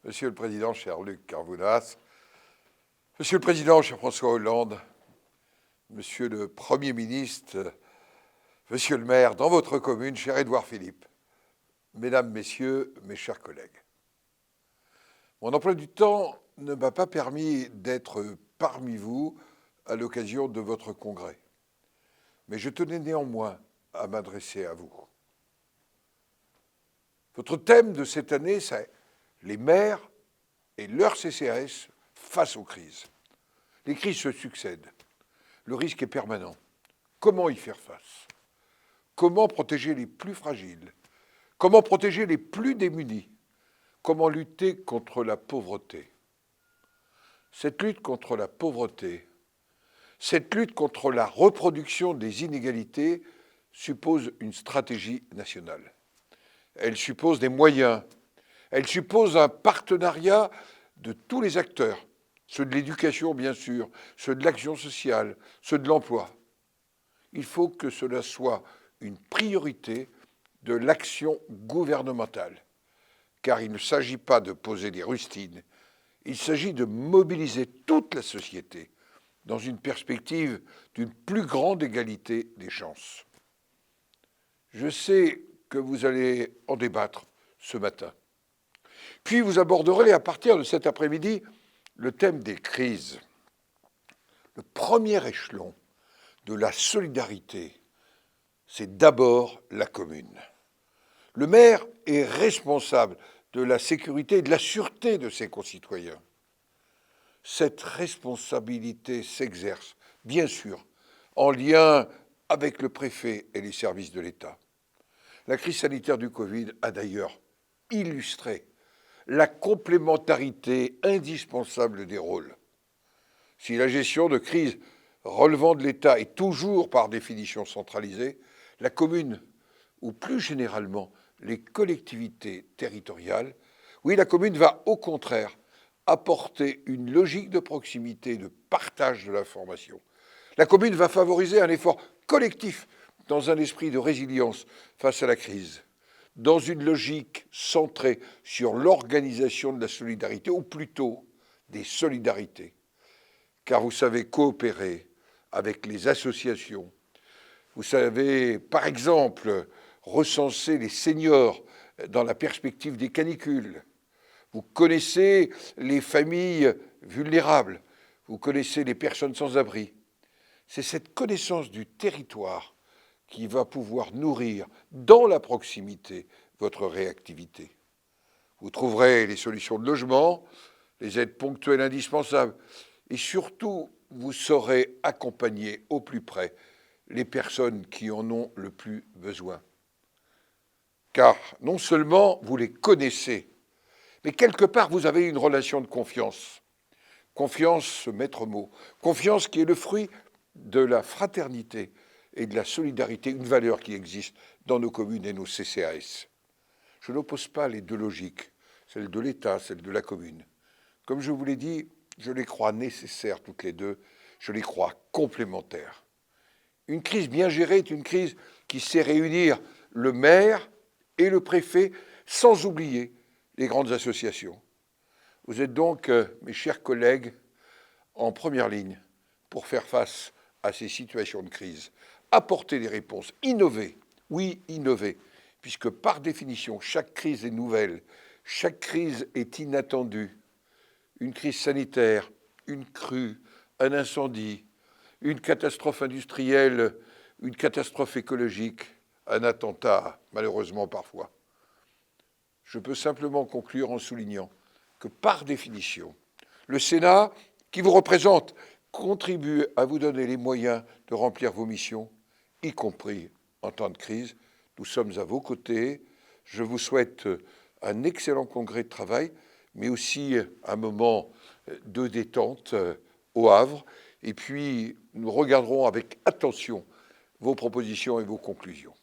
Monsieur le Président, cher Luc Carvounas, Monsieur le Président, cher François Hollande, Monsieur le Premier ministre, Monsieur le maire, dans votre commune, cher Édouard Philippe, Mesdames, Messieurs, mes chers collègues. Mon emploi du temps ne m'a pas permis d'être parmi vous à l'occasion de votre congrès, mais je tenais néanmoins à m'adresser à vous. Votre thème de cette année, c'est les maires et leur CCAS face aux crises. Les crises se succèdent. Le risque est permanent. Comment y faire face? Comment protéger les plus fragiles? Comment protéger les plus démunis? Comment lutter contre la pauvreté? Cette lutte contre la pauvreté, cette lutte contre la reproduction des inégalités suppose une stratégie nationale. Elle suppose des moyens. Elle suppose un partenariat de tous les acteurs, ceux de l'éducation bien sûr, ceux de l'action sociale, ceux de l'emploi. Il faut que cela soit une priorité de l'action gouvernementale, car il ne s'agit pas de poser des rustines, il s'agit de mobiliser toute la société dans une perspective d'une plus grande égalité des chances. Je sais que vous allez en débattre ce matin. Puis vous aborderez à partir de cet après-midi le thème des crises. Le premier échelon de la solidarité, c'est d'abord la commune. Le maire est responsable de la sécurité et de la sûreté de ses concitoyens. Cette responsabilité s'exerce, bien sûr, en lien avec le préfet et les services de l'État. La crise sanitaire du Covid a d'ailleurs illustré la complémentarité indispensable des rôles. Si la gestion de crise relevant de l'État est toujours par définition centralisée, la commune, ou plus généralement les collectivités territoriales, oui, la commune va au contraire apporter une logique de proximité, de partage de l'information. La commune va favoriser un effort collectif dans un esprit de résilience face à la crise, dans une logique centrée sur l'organisation de la solidarité, ou plutôt des solidarités. Car vous savez coopérer avec les associations. Vous savez, par exemple, recenser les seniors dans la perspective des canicules. Vous connaissez les familles vulnérables. Vous connaissez les personnes sans abri. C'est cette connaissance du territoire qui va pouvoir nourrir dans la proximité votre réactivité. Vous trouverez les solutions de logement, les aides ponctuelles indispensables, et surtout, vous saurez accompagner au plus près les personnes qui en ont le plus besoin. Car non seulement vous les connaissez, mais quelque part vous avez une relation de confiance. Confiance, ce maître mot. Confiance qui est le fruit de la fraternité et de la solidarité, une valeur qui existe dans nos communes et nos CCAS. Je n'oppose pas les deux logiques, celle de l'État, celle de la commune. Comme je vous l'ai dit, je les crois nécessaires toutes les deux, je les crois complémentaires. Une crise bien gérée est une crise qui sait réunir le maire et le préfet, sans oublier les grandes associations. Vous êtes donc, mes chers collègues, en première ligne pour faire face à ces situations de crise, apporter des réponses, innover, oui, innover, puisque par définition, chaque crise est nouvelle, chaque crise est inattendue. Une crise sanitaire, une crue, un incendie, une catastrophe industrielle, une catastrophe écologique, un attentat, malheureusement parfois. Je peux simplement conclure en soulignant que par définition, le Sénat, qui vous représente, contribue à vous donner les moyens de remplir vos missions, y compris en temps de crise. Nous sommes à vos côtés. Je vous souhaite un excellent congrès de travail, mais aussi un moment de détente au Havre. Et puis, nous regarderons avec attention vos propositions et vos conclusions.